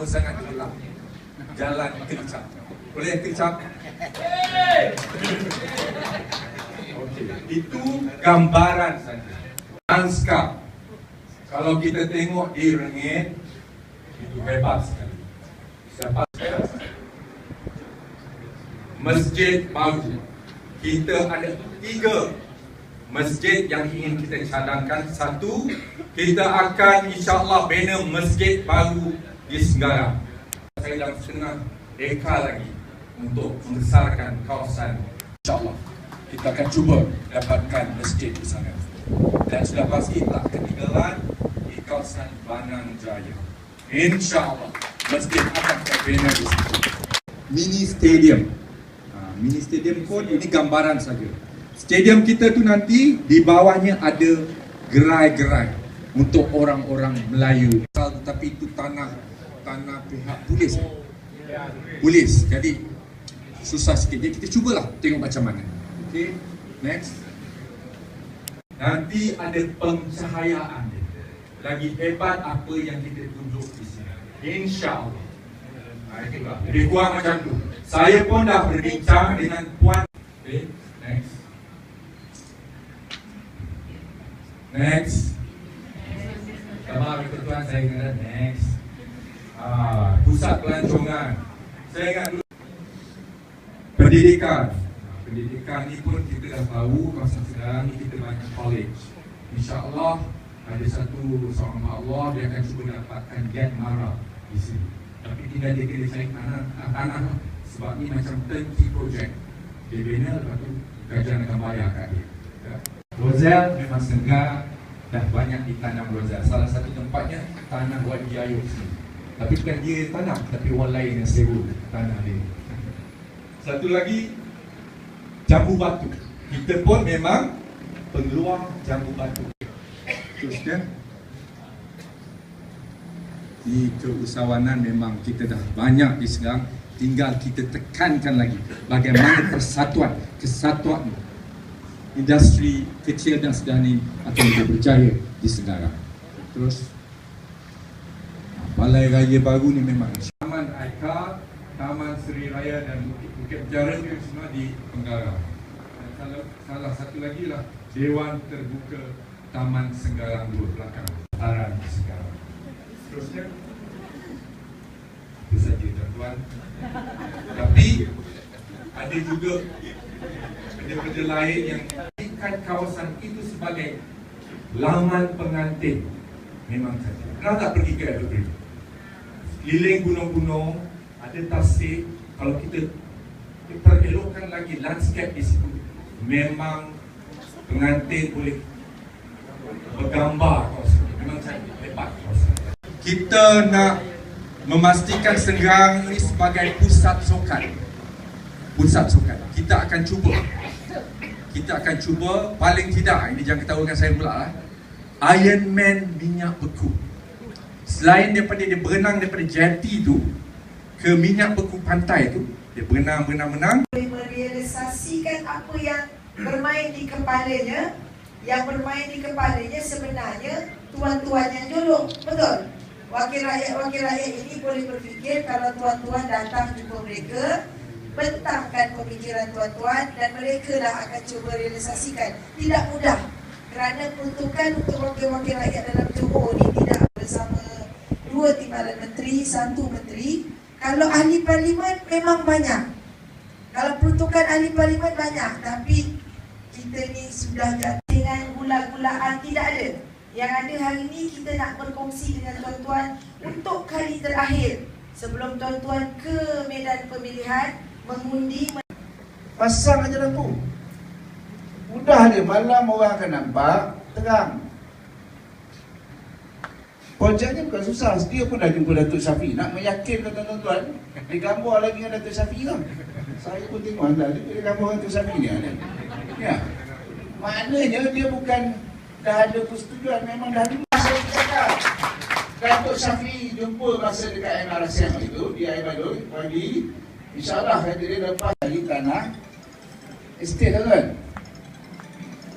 lama sangat gelap. Jalan kencang. Boleh kencang? Okey, itu gambaran saja. Lanskap. Kalau kita tengok di Rengit, itu hebat sekali. Siapa sekarang? Masjid baru. Kita ada 3 masjid yang ingin kita cadangkan. Satu, kita akan insya-Allah bina masjid baru di Senggarang. Saya dalam setengah dekar lagi untuk membesarkan kawasan. InsyaAllah kita akan cuba dapatkan masjid di sana. Dan sudah pasti tak ketinggalan di kawasan Banang Jaya. InsyaAllah masjid akan terbina di situ. Mini stadium. Mini stadium pun ini gambaran saja. Stadium kita tu nanti di bawahnya ada gerai-gerai untuk orang-orang Melayu. Tetapi itu tanah pihak polis. Polis. Jadi susah sikit. Jadi kita cubalah tengok macam mana. Okey, next. Nanti ada pencahayaan. Lagi hebat apa yang kita tunjuk di sini. InsyaAllah. Lebih kurang macam tu. Saya pun dah berbincang dengan Puan. Okay, next. Next. Sabar ketua saya kena next. Pusat pelancongan. Saya ingat dulu. Pendidikan. Pendidikan ni pun kita dah tahu kawasan sekarang ni kita banyak college. InsyaAllah ada satu seorang Allah dia akan cuba dapatkan Gen Mara di sini. Tapi tidak dia kena cari tanah sebab ni macam turnkey project. Dia bina lepas tu kerajaan akan bayar kat dia. Rozal memang Senggar dah banyak ditanam rozal. Salah satu tempatnya tanah Wadi Ayub sini. Tapi bukan dia tanam, tapi orang lain yang sewa tanah dia. Satu lagi jambu batu. Kita pun memang peluang jambu batu. Teruskan. Di keusahawanan memang kita dah banyak di Senggarang. Tinggal kita tekankan lagi bagaimana persatuan, kesatuan industri kecil dan sedang ini akan lebih berjaya di Senggarang. Terus Balai Raya baru ni memang Taman Aika, Taman Seri Raya dan Bukit Penjara itu semua di Penggarang. Dan salah satu lagi lah Dewan Terbuka Taman Senggarang 2 belakang Taran Senggarang. Terusnya itu saja tuan-tuan. Tapi ada juga benda-benda lain yang menjadikan kawasan itu sebagai laman pengantin. Memang saja. Kenapa tak pergi ke Evergreen? Keliling gunung-gunung, ada tasik. Kalau kita perelokkan lagi landscape di situ, memang pengantin boleh bergambar kawasan. Memang cantik, lebat kawasan. Kita nak memastikan Senggarang ini sebagai pusat sukan. Pusat sukan. Kita akan cuba paling tidak, ini jangan ketahukan saya pula lah, Ironman minyak beku. Selain daripada dia berenang daripada jeti tu ke minyak beku pantai tu, dia berenang. Boleh merealisasikan apa yang bermain di kepalanya. Yang bermain di kepalanya sebenarnya tuan-tuan yang jolok. Betul? Wakil rakyat ini boleh berfikir kalau tuan-tuan datang jumpa mereka, bentangkan pemikiran tuan-tuan dan mereka lah akan cuba realisasikan. Tidak mudah kerana peruntukan untuk wakil-wakil rakyat dalam Johor ni tidak bersama 2 timbalan menteri, 1 menteri. Kalau ahli parlimen memang banyak. Kalau peruntukan ahli parlimen banyak, tapi kita ni sudah dengan gula-gulaan tidak ada. Yang ada hari ini kita nak berkongsi dengan tuan-tuan untuk kali terakhir sebelum tuan-tuan ke medan pemilihan mengundi. Pasang aja lampu. Mudah dia, malam orang akan nampak terang. Projeknya bukan susah. Dia pun dah jumpa Datuk Syafiq. Nak meyakinkan tuan-tuan, digambar lagi dengan Datuk Syafiq lah. Saya pun tengok anda, dia gambar Datuk Syafiq ni ada. Ya. Maknanya dia bukan dah ada persetujuan, memang dah ada. Saya cakap Datuk Syafiq jumpa masa dekat MRSM itu di Air Badul pagi. InsyaAllah kata dia lepas lagi tanah estate kan.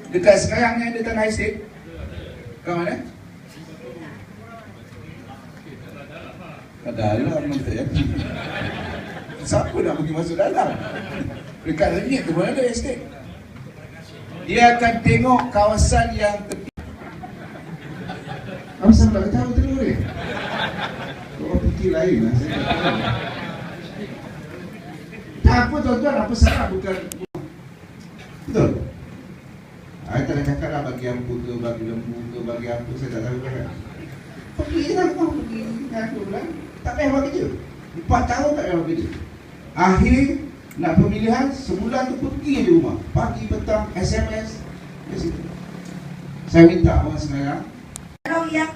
Dekat sekarang ni ada tanah estate. Kat mana? Kat dalam nanti ya. Siapa nak pergi masuk dalam? Dekat langit tu mana ada estate? Dia akan tengok kawasan yang tepi. Apa salah tak tahu tu ni? Kau fikir lain lah. Tak apa tuan-tuan, apa salah bukan. Betul? Saya tak nak cakap lah bagi ampu ke, bagi lembu ke, bagi apa, saya tak tahu kan. Pergi je lah kau, pergi aku bilang. Tak payah buat kerja. 4 tahun tak payah buat kerja. Akhir nak pemilihan, sebulan tu pergi je rumah. Pagi, petang, SMS. Ke situ. Saya minta orang sekarang. Kalau yang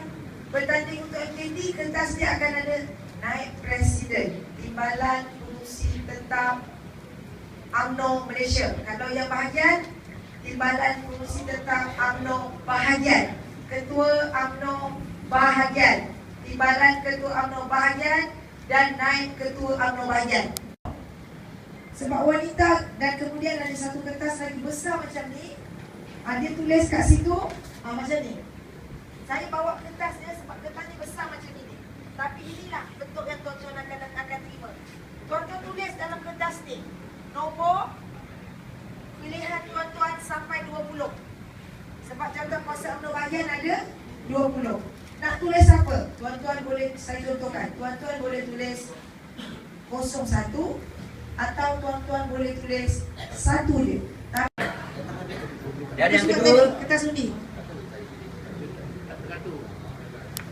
bertanding untuk MKD, kertas dia akan ada naib presiden, Timbalan Pengurusi Tetap UMNO Malaysia. Kalau yang bahagian, Timbalan Pengurusi Tetap UMNO Bahagian, Ketua UMNO Bahagian, Timbalan Ketua UMNO Bahagian dan naib Ketua UMNO Bahagian. Sebab wanita, dan kemudian ada satu kertas lagi besar macam ni. Dia tulis kat situ macam ni. Saya bawa kertasnya sebab kertasnya besar macam ini. Tapi inilah bentuk yang tuan-tuan akan terima. Tuan-tuan tulis dalam kertas ni nombor pilihan tuan-tuan sampai 20. Sebab jawatan kuasa UMNO Bahagian ada 20. Nak tulis apa? Tuan-tuan boleh, saya contohkan, tuan-tuan boleh tulis 01 atau tuan-tuan boleh tulis 1 je. Dan yang kedua, kertas undi.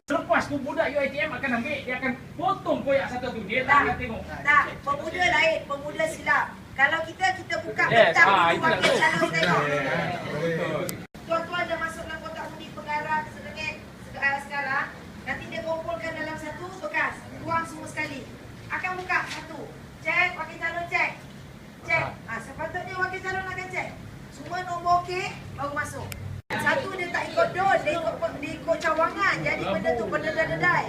Selepas tu budak UiTM akan ambil, dia akan potong koyak satu tu. Dia tak akan tengok. Tak, pemuda lain, pemuda silap. Kalau kita buka Yes, petang itu itulah wakil tu. calon tengok. Tuan-tuan dah masuk dalam kotak undi pengarah sedengit sekarang. Nanti dia kumpulkan dalam satu bekas. Tuang semua sekali. Akan buka satu. Cek, wakil calon cek. Cek. Sepatutnya wakil calon akan cek. Semua nombor okey, baru masuk. Satu dia tak ikut don, dia ikut cawangan. Jadi benda tu berdedai-dedai.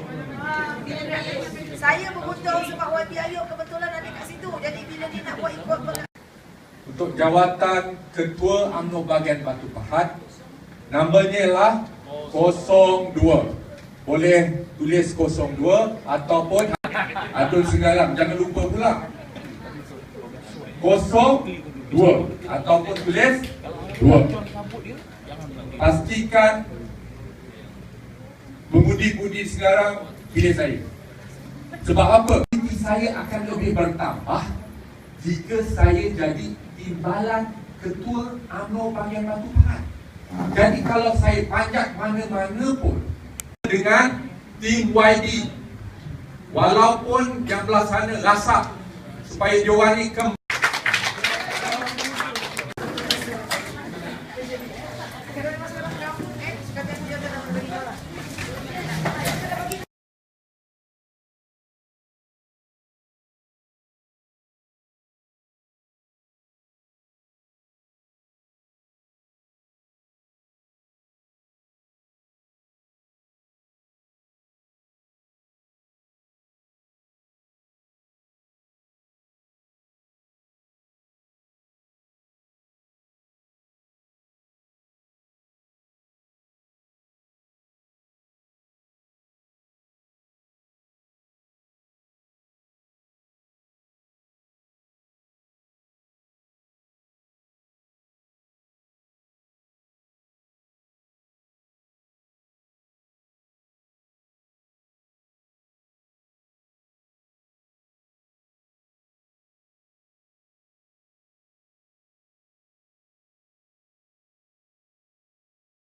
Saya beruntung sebab YB Ayub kebetulan ada kat situ. Jadi bila dia nak buat ikut Untuk jawatan Ketua UMNO Bahagian Batu Pahat, namanya ialah 02. Boleh tulis 02 ataupun Abdul Senggaram. Jangan lupa pula 02 ataupun tulis 2. Pastikan pemudi-pemudi sekarang pilih saya. Sebab apa? Aktiviti saya akan lebih bertambah jika saya jadi timbalan Ketua UMNO Bahagian Batu Pahat. Jadi kalau saya panjat mana-mana pun dengan tim YD, walaupun yang belah sana rasap supaya dia warikan